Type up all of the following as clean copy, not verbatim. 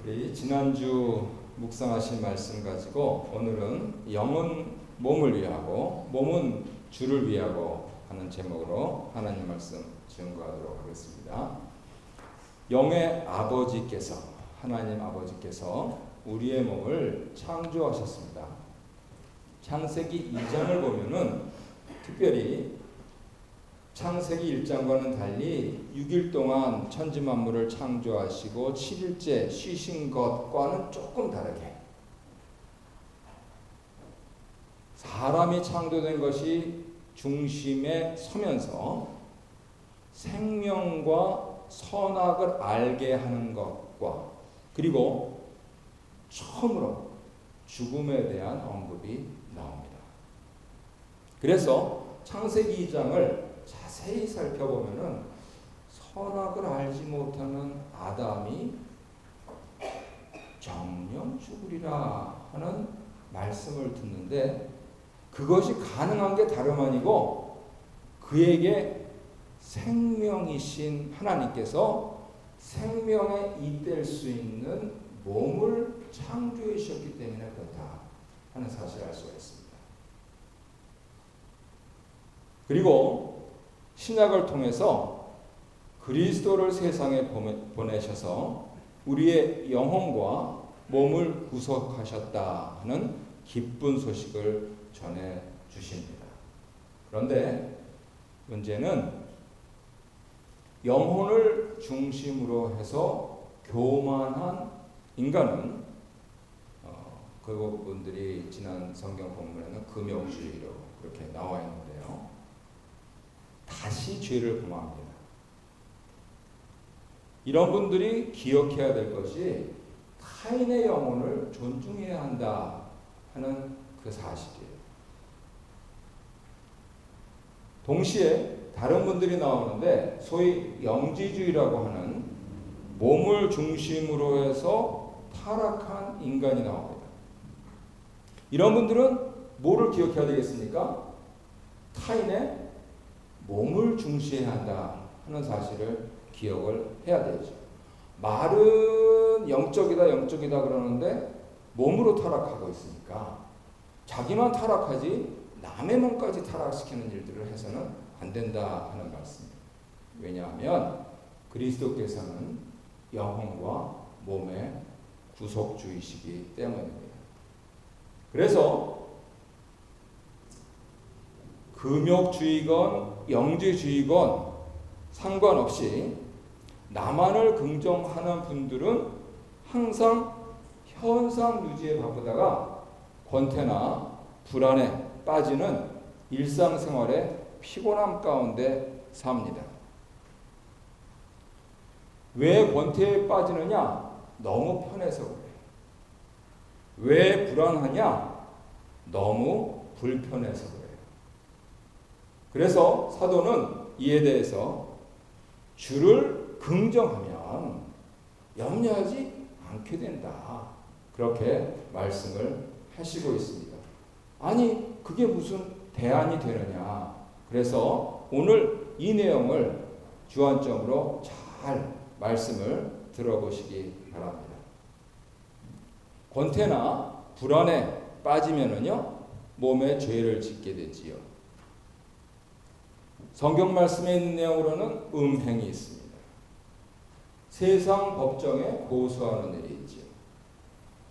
우리 지난주 묵상하신 말씀 가지고 오늘은 영은 몸을 위하고 몸은 주를 위하고 하는 제목으로 하나님 말씀 증거하도록 하겠습니다. 영의 아버지께서, 하나님 아버지께서 우리의 몸을 창조하셨습니다. 창세기 2장을 보면은 특별히 창세기 1장과는 달리 6일 동안 천지 만물을 창조하시고 7일째 쉬신 것과는 조금 다르게 사람이 창조된 것이 중심에 서면서 생명과 선악을 알게 하는 것과 그리고 처음으로 죽음에 대한 언급이 나옵니다. 그래서 창세기 2장을 자세히 살펴보면은 선악을 알지 못하는 아담이 정령 죽으리라 하는 말씀을 듣는데 그것이 가능한 게 다름 아니고 그에게 생명이신 하나님께서 생명에 잇댈 수 있는 몸을 창조해 주셨기 때문에 그렇다 하는 사실을 알 수가 있습니다. 그리고 신약을 통해서 그리스도를 세상에 보내셔서 우리의 영혼과 몸을 구속하셨다 하는 기쁜 소식을 전해 주십니다. 그런데 문제는 영혼을 중심으로 해서 교만한 인간은 그분들이 지난 성경 본문에는 금욕주의로 그렇게 나와 있는데요. 다시 죄를 범합니다. 이런 분들이 기억해야 될 것이 타인의 영혼을 존중해야 한다 하는 그 사실이에요. 동시에 다른 분들이 나오는데 소위 영지주의라고 하는 몸을 중심으로 해서 타락한 인간이 나옵니다. 이런 분들은 뭐를 기억해야 되겠습니까? 타인의 몸을 중시해야 한다 하는 사실을 기억을 해야 되죠. 말은 영적이다 그러는데 몸으로 타락하고 있으니까 자기만 타락하지 남의 몸까지 타락시키는 일들을 해서는 안 된다 하는 말씀입니다. 왜냐하면 그리스도께서는 영혼과 몸의 구속주이시기 때문입니다. 그래서 금욕주의건 영지주의건 상관없이 나만을 긍정하는 분들은 항상 현상 유지에 바쁘다가 권태나 불안에 빠지는 일상생활의 피곤함 가운데 삽니다. 왜 권태에 빠지느냐? 너무 편해서 그래요. 왜 불안하냐? 너무 불편해서 그래요. 그래서 사도는 이에 대해서 주를 긍정하면 염려하지 않게 된다. 그렇게 말씀을 하시고 있습니다. 아니, 그게 무슨 대안이 되느냐. 그래서 오늘 이 내용을 주안점으로 잘 말씀을 들어보시기 바랍니다. 권태나 불안에 빠지면은요, 몸에 죄를 짓게 되지요. 성경 말씀에 있는 내용으로는 음행이 있습니다. 세상 법정에 고소하는 일이 있지요.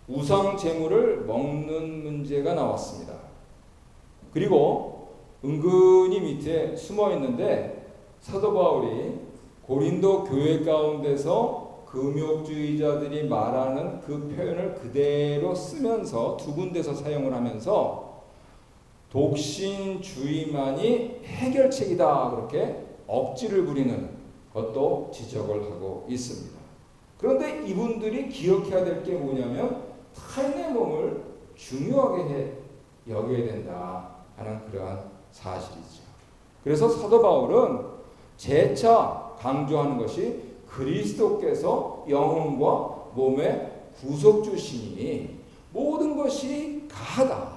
우상 제물을 먹는 문제가 나왔습니다. 그리고 은근히 밑에 숨어 있는데 사도 바울이 고린도 교회 가운데서 금욕주의자들이 말하는 그 표현을 그대로 쓰면서 두 군데서 사용을 하면서 독신주의만이 해결책이다 그렇게 억지를 부리는 것도 지적을 하고 있습니다. 그런데 이분들이 기억해야 될 게 뭐냐면 타인의 몸을 중요하게 여겨야 된다 하는 그러한 사실이죠. 그래서 사도 바울은 재차 강조하는 것이 그리스도께서 영혼과 몸의 구속주시니 모든 것이 가하다.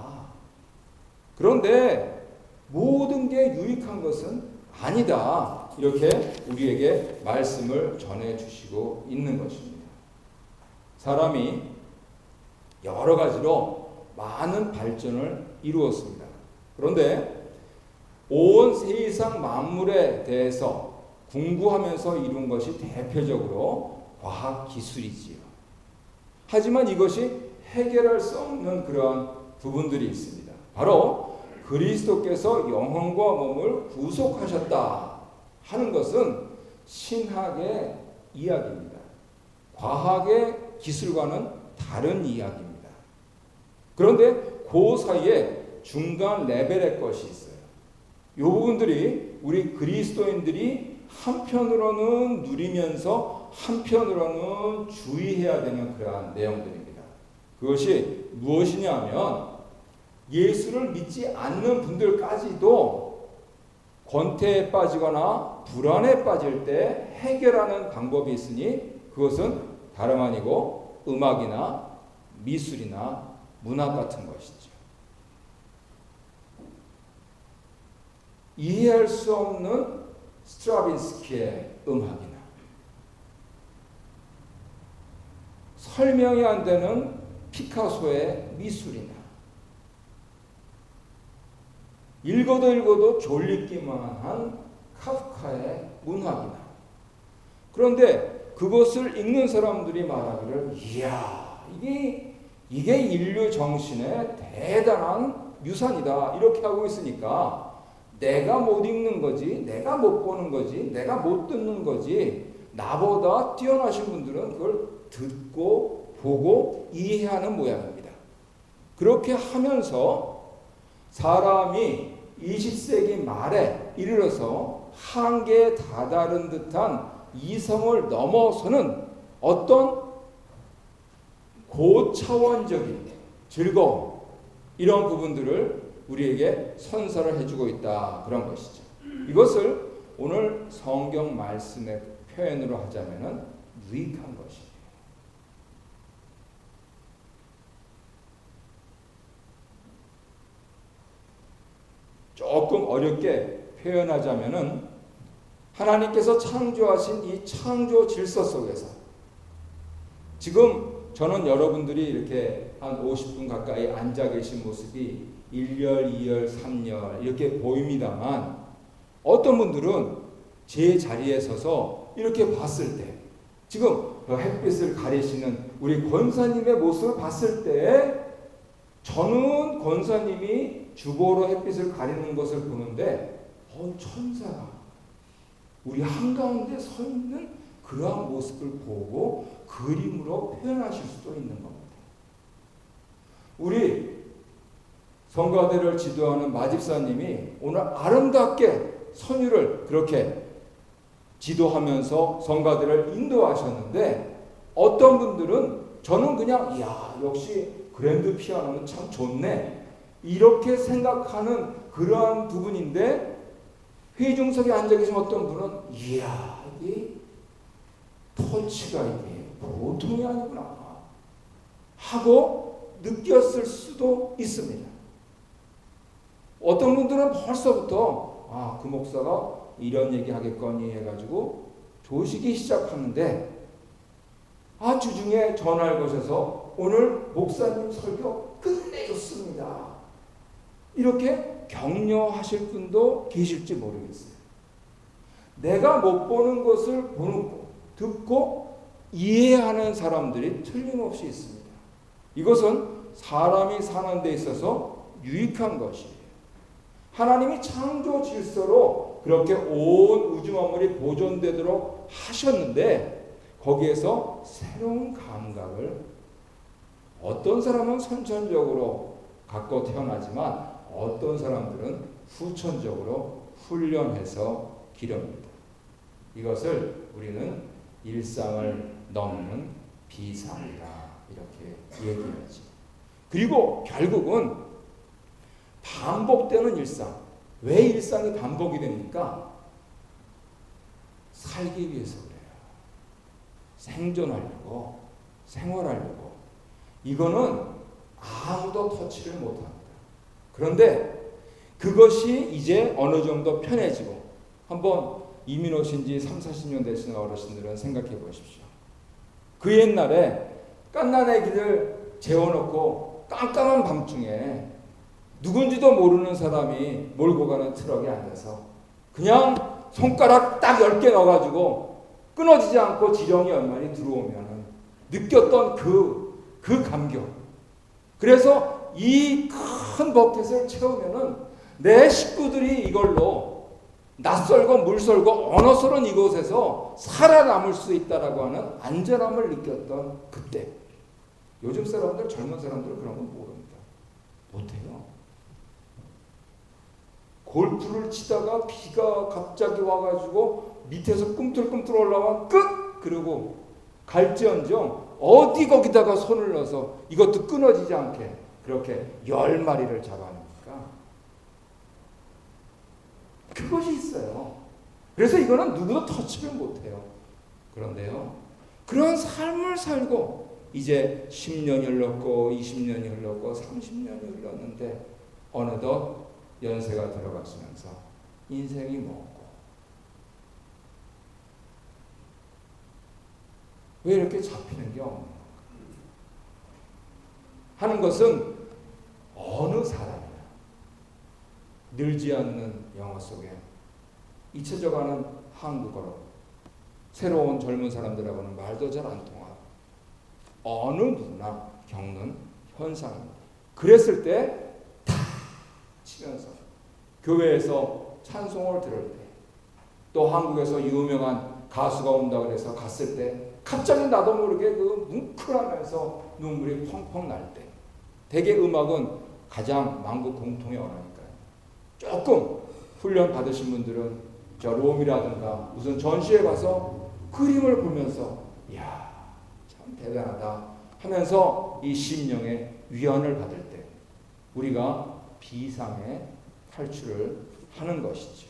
그런데 모든 게 유익한 것은 아니다. 이렇게 우리에게 말씀을 전해주시고 있는 것입니다. 사람이 여러 가지로 많은 발전을 이루었습니다. 그런데 온 세상 만물에 대해서 궁구하면서 이룬 것이 대표적으로 과학기술이지요. 하지만 이것이 해결할 수 없는 그러한 부분들이 있습니다. 바로 그리스도께서 영혼과 몸을 구속하셨다 하는 것은 신학의 이야기입니다. 과학의 기술과는 다른 이야기입니다. 그런데 그 사이에 중간 레벨의 것이 있어요. 이 부분들이 우리 그리스도인들이 한편으로는 누리면서 한편으로는 주의해야 되는 그러한 내용들입니다. 그것이 무엇이냐면 예수를 믿지 않는 분들까지도 권태에 빠지거나 불안에 빠질 때 해결하는 방법이 있으니 그것은 다름 아니고 음악이나 미술이나 문학 같은 것이죠. 이해할 수 없는 스트라빈스키의 음악이나 설명이 안 되는 피카소의 미술이나 읽어도 졸리기만 한 카프카의 문학이나 그런데 그것을 읽는 사람들이 말하기를 이야 이게 인류 정신의 대단한 유산이다 이렇게 하고 있으니까 내가 못 읽는 거지 내가 못 보는 거지 내가 못 듣는 거지 나보다 뛰어나신 분들은 그걸 듣고 보고 이해하는 모양입니다. 그렇게 하면서 사람이 20세기 말에 이르러서 한계에 다다른 듯한 이성을 넘어서는 어떤 고차원적인 즐거움 이런 부분들을 우리에게 선사를 해주고 있다 그런 것이죠. 이것을 오늘 성경 말씀의 표현으로 하자면 유익한 것이에요. 조금 어렵게 표현하자면은 하나님께서 창조하신 이 창조 질서 속에서 지금 저는 여러분들이 이렇게 한 50분 가까이 앉아 계신 모습이 1열, 2열, 3열 이렇게 보입니다만 어떤 분들은 제 자리에 서서 이렇게 봤을 때 지금 그 햇빛을 가리시는 우리 권사님의 모습을 봤을 때 저는 권사님이 주보로 햇빛을 가리는 것을 보는데 천사가 우리 한가운데 서 있는 그러한 모습을 보고 그림으로 표현하실 수도 있는 겁니다. 우리 성가대를 지도하는 마집사님이 오늘 아름답게 선율을 그렇게 지도하면서 성가대를 인도하셨는데 어떤 분들은 저는 그냥 이야 역시 그랜드 피아노는 참 좋네 이렇게 생각하는 그러한 부분인데 회중석에 앉아 계신 어떤 분은 이야 이 터치가 이게 보통이 아니구나 하고 느꼈을 수도 있습니다. 어떤 분들은 벌써부터 그 목사가 이런 얘기 하겠거니 해가지고 조시기 시작하는데 주중에 전화를 거셔서 오늘 목사님 설교 끝내줬습니다. 이렇게 격려하실 분도 계실지 모르겠어요. 내가 못 보는 것을 보고 듣고 이해하는 사람들이 틀림없이 있습니다. 이것은 사람이 사는 데 있어서 유익한 것이에요. 하나님이 창조 질서로 그렇게 온 우주 만물이 보존되도록 하셨는데 거기에서 새로운 감각을 어떤 사람은 선천적으로 갖고 태어나지만 어떤 사람들은 후천적으로 훈련해서 기릅니다. 이것을 우리는 일상을 넘는 비상이다 이렇게 얘기하지. 그리고 결국은 반복되는 일상. 왜 일상이 반복이 됩니까? 살기 위해서 그래요. 생존하려고, 생활하려고. 이거는 아무도 터치를 못합니다. 그런데 그것이 이제 어느 정도 편해지고 한번 이민 오신 지 30, 40년 되신 어르신들은 생각해 보십시오. 그 옛날에 갓난아기를 재워놓고 깜깜한 밤중에 누군지도 모르는 사람이 몰고 가는 트럭에 앉아서 그냥 손가락 딱 10개 넣어가지고 끊어지지 않고 지렁이 연말이 들어오면 느꼈던 그 감격. 그래서 이 큰 버켓을 채우면은 내 식구들이 이걸로 낯설고 물설고 언어스러운 이곳에서 살아남을 수 있다라고 하는 안전함을 느꼈던 그때. 요즘 사람들, 젊은 사람들은 그런 건 모릅니다. 못해요. 골프를 치다가 비가 갑자기 와가지고 밑에서 꿈틀꿈틀 올라와 끝! 그러고 갈지언정 어디 거기다가 손을 넣어서 이것도 끊어지지 않게 그렇게 10마리를 잡아냅니까? 그것이 있어요. 그래서 이거는 누구도 터치를 못해요. 그런데요, 그런 삶을 살고 이제 10년이 흘렀고 20년이 흘렀고 30년이 흘렀는데 어느덧 연세가 들어가시면서 인생이 먹고 왜 이렇게 잡히는 게 없는 건가 하는 것은 어느 사람이나 늘지 않는 영어 속에 잊혀져가는 한국어로 새로운 젊은 사람들하고는 말도 잘 안 통하고 어느 누구나 겪는 현상입니다. 그랬을 때 다 치면서 교회에서 찬송을 들을 때 또 한국에서 유명한 가수가 온다 그래서 갔을 때 갑자기 나도 모르게 그 뭉클하면서 눈물이 펑펑 날 때 대개 음악은 가장 만국 공통의 언어니까요. 조금 훈련 받으신 분들은 저 롬이라든가 무슨 전시회 가서 그림을 보면서 이야 참 대단하다 하면서 이 심령의 위안을 받을 때 우리가 비상의 탈출을 하는 것이죠.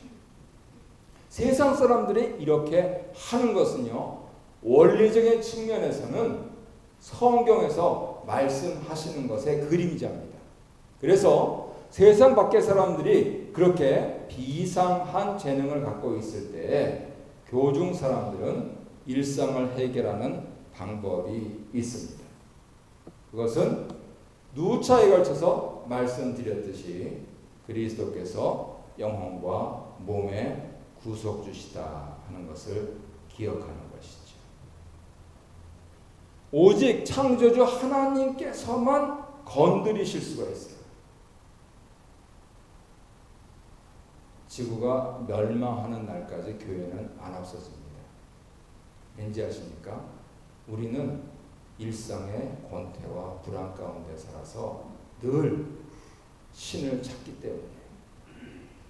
세상 사람들이 이렇게 하는 것은요, 원리적인 측면에서는 성경에서 말씀하시는 것의 그림자입니다. 그래서 세상 밖의 사람들이 그렇게 비상한 재능을 갖고 있을 때 교중 사람들은 일상을 해결하는 방법이 있습니다. 그것은 누차에 걸쳐서 말씀드렸듯이 그리스도께서 영혼과 몸의 구속주시다 하는 것을 기억하는 것이죠. 오직 창조주 하나님께서만 건드리실 수가 있어요. 지구가 멸망하는 날까지 교회는 안 앞서집니다. 왠지 아십니까? 우리는 일상의 권태와 불안 가운데 살아서 늘 신을 찾기 때문에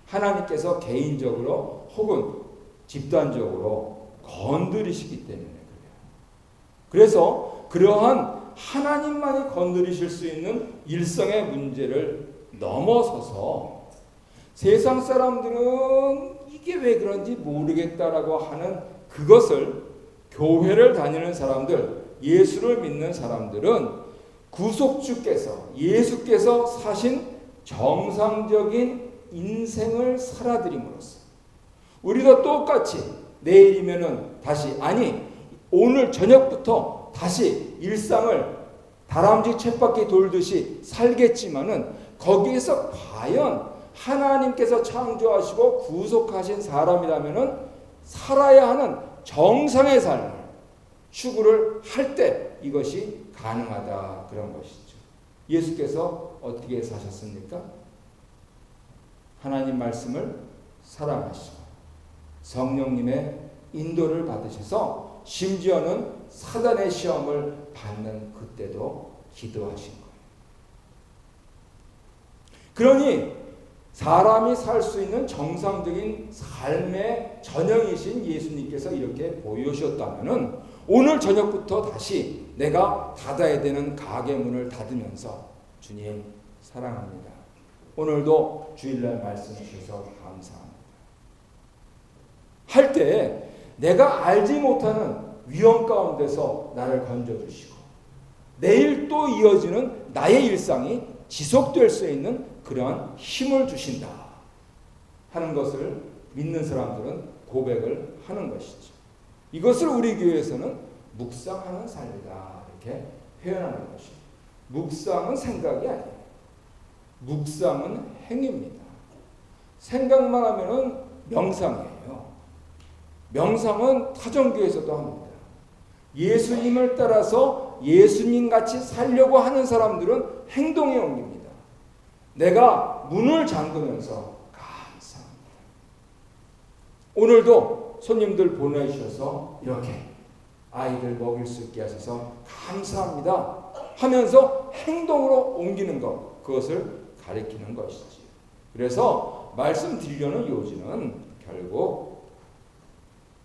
하나님께서 개인적으로 혹은 집단적으로 건드리시기 때문에 그래요. 그래서 그러한 하나님만이 건드리실 수 있는 일상의 문제를 넘어서서 세상 사람들은 이게 왜 그런지 모르겠다라고 하는 그것을 교회를 다니는 사람들, 예수를 믿는 사람들은 구속주께서 예수께서 사신 정상적인 인생을 살아드림으로써 우리도 똑같이 내일이면은 다시 아니 오늘 저녁부터 다시 일상을 다람쥐 쳇바퀴 돌듯이 살겠지만은 거기에서 과연 하나님께서 창조하시고 구속하신 사람이라면은 살아야 하는 정상의 삶을 추구를 할 때 이것이 가능하다 그런 것이죠. 예수께서 어떻게 사셨습니까? 하나님 말씀을 사랑하시고 성령님의 인도를 받으셔서 심지어는 사단의 시험을 받는 그때도 기도하신 거예요. 그러니 사람이 살 수 있는 정상적인 삶의 전형이신 예수님께서 이렇게 보여주셨다면은 오늘 저녁부터 다시 내가 닫아야 되는 가게 문을 닫으면서 주님 사랑합니다. 오늘도 주일날 말씀 주셔서 감사합니다. 할 때 내가 알지 못하는 위험 가운데서 나를 건져주시고 내일 또 이어지는 나의 일상이 지속될 수 있는 그러한 힘을 주신다 하는 것을 믿는 사람들은 고백을 하는 것이죠. 이것을 우리 교회에서는 묵상하는 삶이다 이렇게 표현하는 것이. 묵상은 생각이 아니에요. 묵상은 행위입니다. 생각만 하면은 명상이에요. 명상은 타종교에서도 합니다. 예수님을 따라서 예수님 같이 살려고 하는 사람들은 행동에 옮깁니다. 내가 문을 잠그면서 감사합니다. 오늘도 손님들 보내주셔서 이렇게 아이들 먹일 수 있게 하셔서 감사합니다 하면서 행동으로 옮기는 것, 그것을 가리키는 것이지. 그래서 말씀드리려는 요지는 결국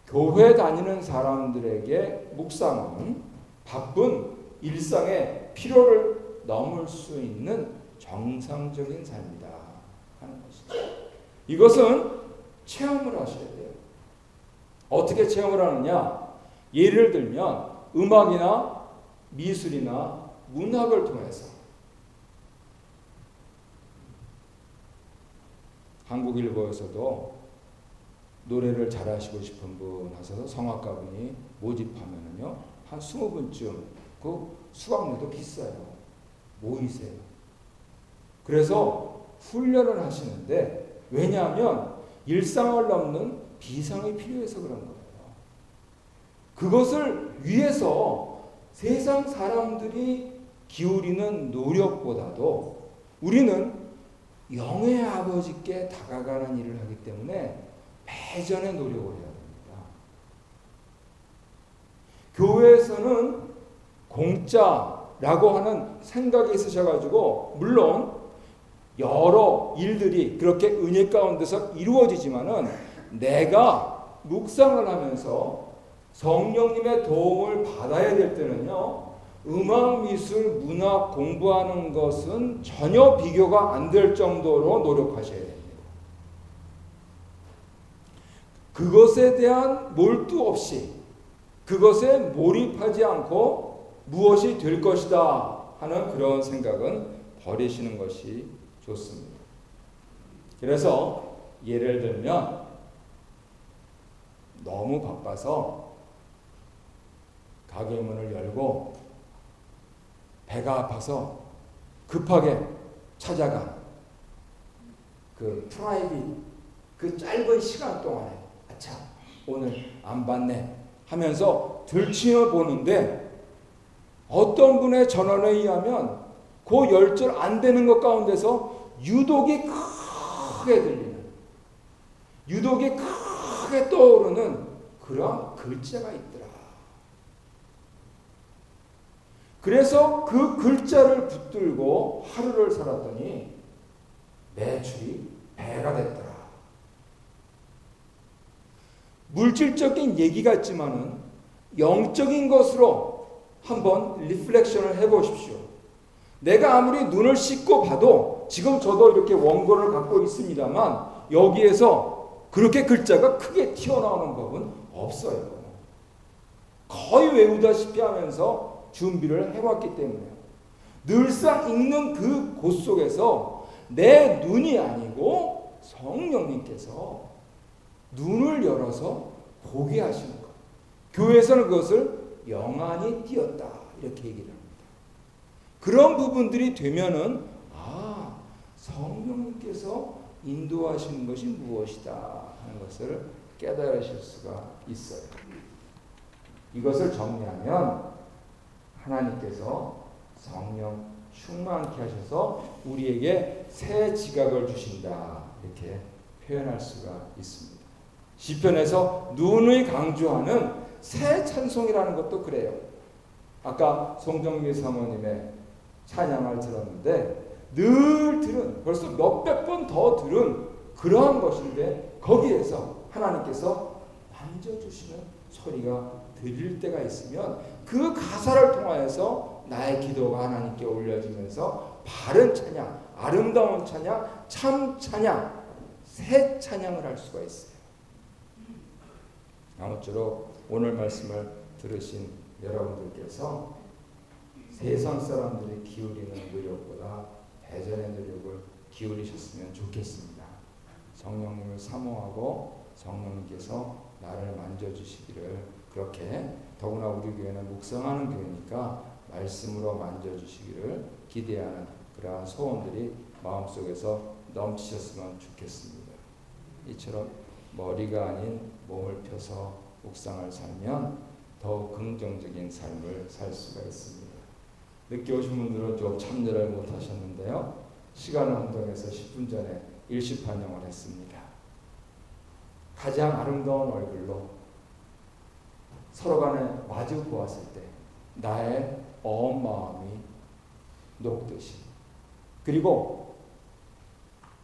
교회 다니는 사람들에게 묵상은 바쁜 일상의 피로를 넘을 수 있는 정상적인 삶이다 하는 것이죠. 이것은 체험을 하셔야 돼요. 어떻게 체험을 하느냐? 예를 들면 음악이나 미술이나 문학을 통해서 한국일보에서도 노래를 잘하시고 싶은 분 하셔서 성악가분이 모집하면은요 한 20분쯤 그 수강료도 비싸요. 모이세요. 그래서 훈련을 하시는데, 왜냐하면 일상을 넘는 비상이 필요해서 그런 거예요. 그것을 위해서 세상 사람들이 기울이는 노력보다도 우리는 영의 아버지께 다가가는 일을 하기 때문에 배전의 노력을 해야 됩니다. 교회에서는 공짜라고 하는 생각이 있으셔가지고 물론 여러 일들이 그렇게 은혜 가운데서 이루어지지만은 내가 묵상을 하면서 성령님의 도움을 받아야 될 때는요, 음악, 미술, 문학 공부하는 것은 전혀 비교가 안 될 정도로 노력하셔야 됩니다. 그것에 대한 몰두 없이, 그것에 몰입하지 않고 무엇이 될 것이다 하는 그런 생각은 버리시는 것이 좋습니다. 그래서 예를 들면 너무 바빠서 가게 문을 열고 배가 아파서 급하게 찾아간 그 프라이빗, 그 짧은 시간 동안에 아차 오늘 안 받네 하면서 들추어 보는데, 어떤 분의 전언에 의하면 그 10절 안 되는 것 가운데서 유독이 크게 들리는, 유독이 크게 떠오르는 그런 글자가 있더라. 그래서 그 글자를 붙들고 하루를 살았더니 매출이 배가 됐더라. 물질적인 얘기 같지만은 영적인 것으로 한번 리플렉션을 해보십시오. 내가 아무리 눈을 씻고 봐도, 지금 저도 이렇게 원고를 갖고 있습니다만 여기에서 그렇게 글자가 크게 튀어나오는 법은 없어요. 거의 외우다시피 하면서 준비를 해왔기 때문에요. 늘상 읽는 그 곳 속에서 내 눈이 아니고 성령님께서 눈을 열어서 보게 하시는 것. 교회에서는 그것을 영안이 띄었다 이렇게 얘기를 합니다. 그런 부분들이 되면은 성령님께서 인도하시는 것이 무엇이다 하는 것을 깨달으실 수가 있어요. 이것을 정리하면 하나님께서 성령 충만케 하셔서 우리에게 새 지각을 주신다 이렇게 표현할 수가 있습니다. 시편에서 눈의 강조하는 새 찬송이라는 것도 그래요. 아까 송정미 사모님의 찬양을 들었는데 늘 들은, 벌써 몇백 번 더 들은 그러한 것인데 거기에서 하나님께서 만져주시는 소리가 들릴 때가 있으면 그 가사를 통하여서 나의 기도가 하나님께 올려지면서 바른 찬양, 아름다운 찬양, 참 찬양, 새 찬양을 할 수가 있어요. 아무쪼록 오늘 말씀을 들으신 여러분들께서 세상 사람들이 기울이는 노력보다 대전의 노력을 기울이셨으면 좋겠습니다. 성령님을 사모하고 성령님께서 나를 만져주시기를, 그렇게 더구나 우리 교회는 묵상하는 교회니까 말씀으로 만져주시기를 기대하는 그러한 소원들이 마음속에서 넘치셨으면 좋겠습니다. 이처럼 머리가 아닌 몸을 펴서 묵상을 살면 더욱 긍정적인 삶을 살 수가 있습니다. 늦게 오신 분들은 좀 참여를 못하셨는데요. 시간을 운동해서 10분 전에 일시 반영을 했습니다. 가장 아름다운 얼굴로 서로 간에 마주 보았을 때 나의 어은 마음이 녹듯이, 그리고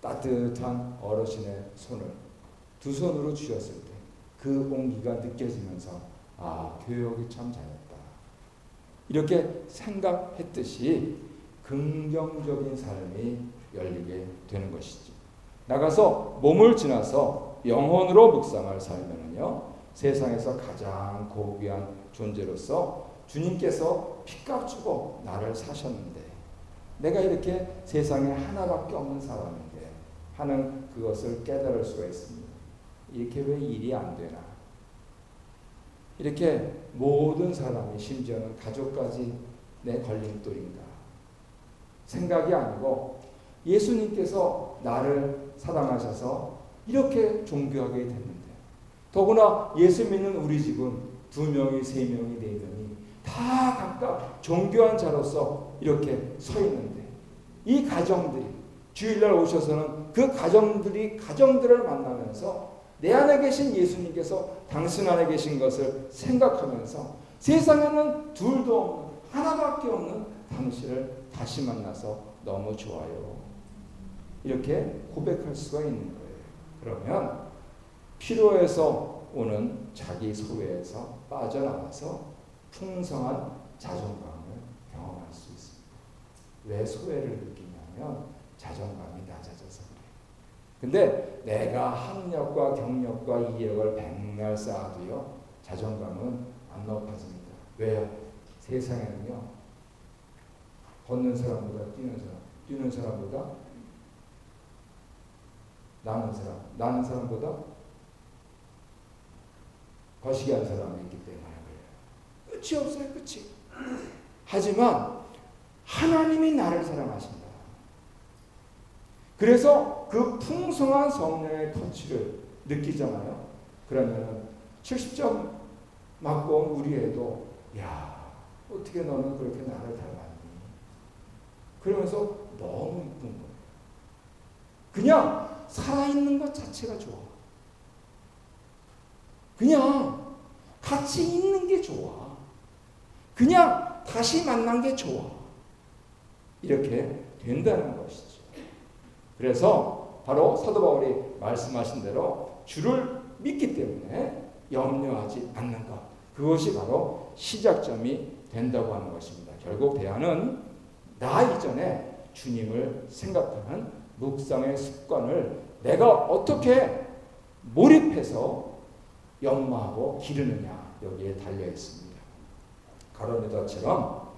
따뜻한 어르신의 손을 두 손으로 쥐었을 때 그 온기가 느껴지면서 교육이 참 잘했다, 이렇게 생각했듯이 긍정적인 삶이 열리게 되는 것이지. 나가서 몸을 지나서 영혼으로 묵상을 살면은요, 세상에서 가장 고귀한 존재로서 주님께서 핏값 주고 나를 사셨는데 내가 이렇게 세상에 하나밖에 없는 사람인데 하는 그것을 깨달을 수가 있습니다. 이렇게 왜 일이 안 되나? 이렇게 모든 사람이, 심지어는 가족까지 내 걸림돌인가? 생각이 아니고 예수님께서 나를 사랑하셔서 이렇게 존귀하게 됐는데, 더구나 예수 믿는 우리 집은 2명이, 3명이, 4명이 다 각각 존귀한 자로서 이렇게 서 있는데, 이 가정들이 주일날 오셔서는 그 가정들을 만나면서 내 안에 계신 예수님께서 당신 안에 계신 것을 생각하면서 세상에는 둘도 없는, 하나밖에 없는 당신을 다시 만나서 너무 좋아요, 이렇게 고백할 수가 있는 거예요. 그러면 피로에서 오는 자기 소외에서 빠져나와서 풍성한 자존감을 경험할 수 있습니다. 왜 소외를 느끼냐면 자존감이 낮아져서 그래요. 근데 내가 학력과 경력과 이력을 백날 쌓아도요, 자존감은 안 높아집니다. 왜요? 세상에는요, 걷는 사람보다 뛰는 사람보다 나는 사람보다 거시기 한 사람이 있기 때문에 그래요. 끝이 없어요, 끝이. 하지만 하나님이 나를 사랑하신다. 그래서 그 풍성한 성령의 터치를 느끼잖아요. 그러면 70점 맞고 온 우리 애도, 야, 어떻게 너는 그렇게 나를 닮았니? 그러면서 너무 이쁜 거예요. 그냥 살아있는 것 자체가 좋아. 그냥 같이 있는 게 좋아. 그냥 다시 만난 게 좋아. 이렇게 된다는 것이죠. 그래서 바로 사도 바울이 말씀하신 대로 주를 믿기 때문에 염려하지 않는 것, 그것이 바로 시작점이 된다고 하는 것입니다. 결국 대안은 나 이전에 주님을 생각하는 묵상의 습관을 내가 어떻게 몰입해서 연마하고 기르느냐, 여기에 달려 있습니다. 가룟유다처럼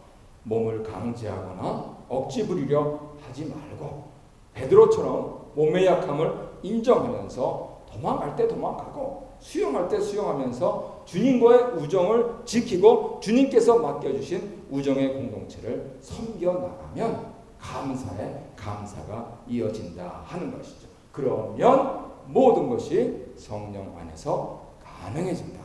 몸을 강제하거나 억지 부리려 하지 말고, 베드로처럼 몸의 약함을 인정하면서 도망갈 때 도망가고 수용할 때 수용하면서 주님과의 우정을 지키고 주님께서 맡겨주신 우정의 공동체를 섬겨나가면 감사에 감사가 이어진다 하는 것이죠. 그러면 모든 것이 성령 안에서 가능해진다.